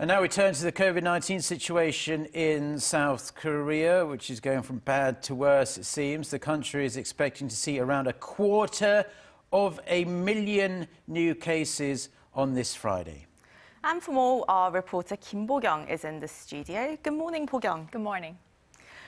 And now we turn to the COVID-19 situation in South Korea, which is going from bad to worse, it seems. The country is expecting to see around 250,000 new cases on this Friday. And for more, our reporter Kim Bo-kyoung is in the studio. Good morning, Bo-kyoung. Good morning.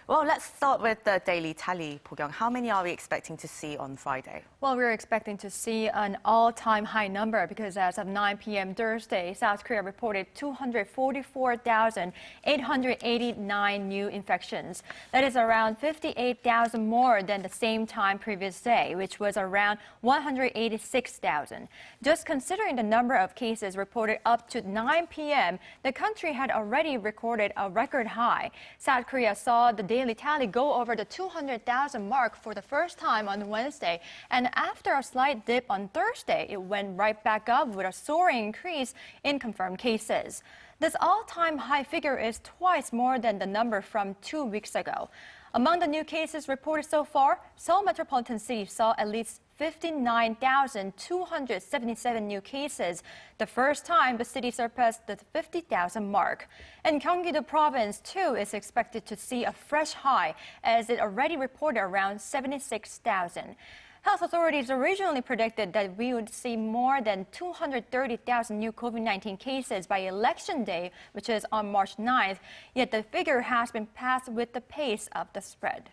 Well, let's start with the daily tally, Bo-kyoung. How many are we expecting to see on Friday? Well, we're expecting to see an all-time high number because as of 9 p.m. Thursday, South Korea reported 244,889 new infections. That is around 58,000 more than the same time previous day, which was around 186,000. Just considering the number of cases reported up to 9 p.m., the country had already recorded a record high. South Korea saw the daily tally go over the 200,000 mark for the first time on Wednesday, and after a slight dip on Thursday, it went right back up with a soaring increase in confirmed cases. This all-time high figure is twice more than the number from 2 weeks ago. Among the new cases reported so far, Seoul Metropolitan City saw at least 59,277 new cases, the first time the city surpassed the 50,000 mark. And Gyeonggi-do province, too, is expected to see a fresh high, as it already reported around 76,000. Health authorities originally predicted that we would see more than 230,000 new COVID-19 cases by Election Day, which is on March 9th, yet the figure has been passed with the pace of the spread.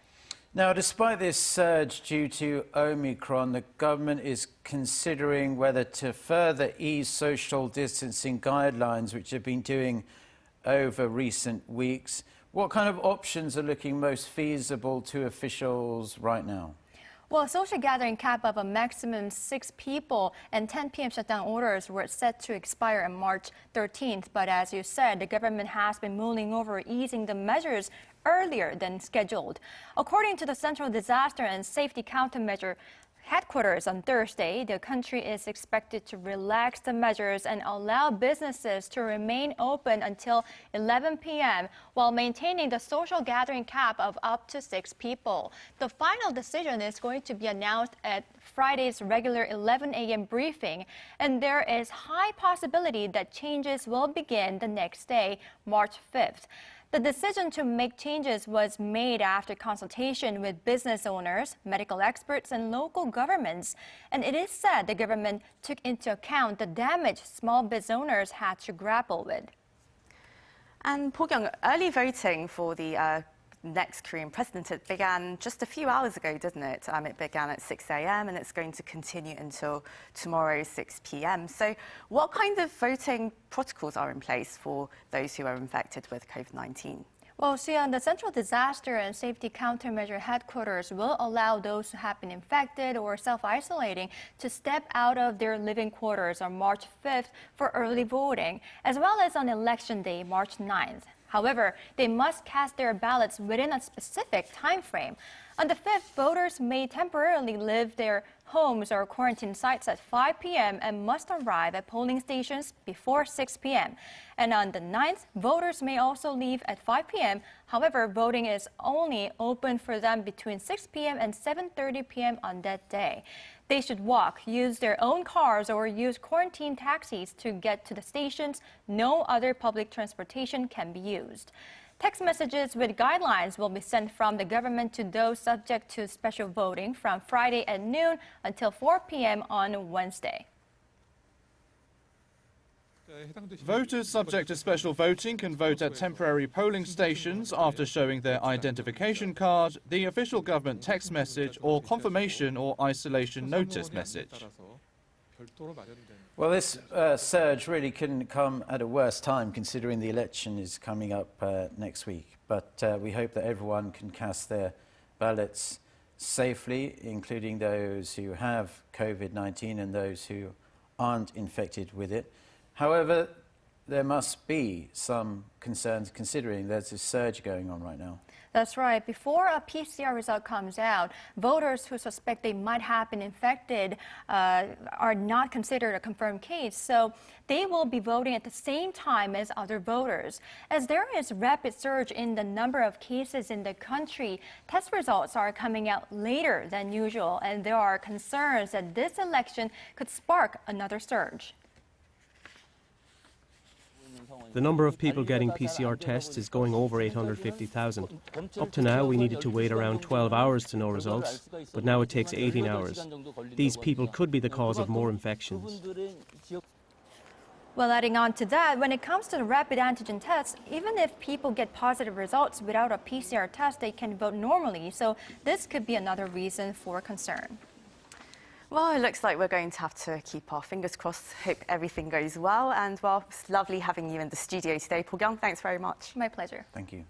Now, despite this surge due to Omicron, the government is considering whether to further ease social distancing guidelines, which have been doing over recent weeks. What kind of options are looking most feasible to officials right now? Well, a social gathering cap of a maximum 6 people and 10 p.m. shutdown orders were set to expire on March 13th. But as you said, the government has been mulling over easing the measures earlier than scheduled. According to the Central Disaster and Safety Countermeasure headquarters on Thursday, the country is expected to relax the measures and allow businesses to remain open until 11 p.m. while maintaining the social gathering cap of up to 6 people. The final decision is going to be announced at Friday's regular 11 a.m. briefing, and there is high possibility that changes will begin the next day, March 5th. The decision to make changes was made after consultation with business owners, medical experts, and local governments. And it is said the government took into account the damage small business owners had to grapple with. And Bo-kyoung, early voting for the next Korean president, it began just a few hours ago, didn't it? It began at 6 a.m. and it's going to continue until tomorrow, 6 p.m. So what kind of voting protocols are in place for those who are infected with COVID-19? Well, the Central Disaster and Safety Countermeasure headquarters will allow those who have been infected or self-isolating to step out of their living quarters on March 5th for early voting, as well as on Election Day, March 9th. However, they must cast their ballots within a specific time frame. On the 5th, voters may temporarily leave their homes or quarantine sites at 5 p.m. and must arrive at polling stations before 6 p.m. And on the 9th, voters may also leave at 5 p.m. However, voting is only open for them between 6 p.m. and 7:30 p.m. on that day. They should walk, use their own cars, or use quarantine taxis to get to the stations. No other public transportation can be used. Text messages with guidelines will be sent from the government to those subject to special voting from Friday at noon until 4 p.m. on Wednesday. Voters subject to special voting can vote at temporary polling stations after showing their identification card, the official government text message, or confirmation or isolation notice message. Well, this surge really couldn't come at a worse time, considering the election is coming up next week. But we hope that everyone can cast their ballots safely, including those who have COVID-19 and those who aren't infected with it. However, there must be some concerns considering there's a surge going on right now. That's right. Before a PCR result comes out, voters who suspect they might have been infected are not considered a confirmed case. So they will be voting at the same time as other voters. As there is rapid surge in the number of cases in the country, test results are coming out later than usual, and there are concerns that this election could spark another surge. The number of people getting PCR tests is going over 850,000. Up to now, we needed to wait around 12 hours to know results, but now it takes 18 hours. These people could be the cause of more infections. Well, adding on to that, when it comes to the rapid antigen tests, even if people get positive results without a PCR test, they can vote normally. So this could be another reason for concern. Well, it looks like we're going to have to keep our fingers crossed. Hope everything goes well. And, well, it's lovely having you in the studio today. Bo-kyoung, thanks very much. My pleasure. Thank you.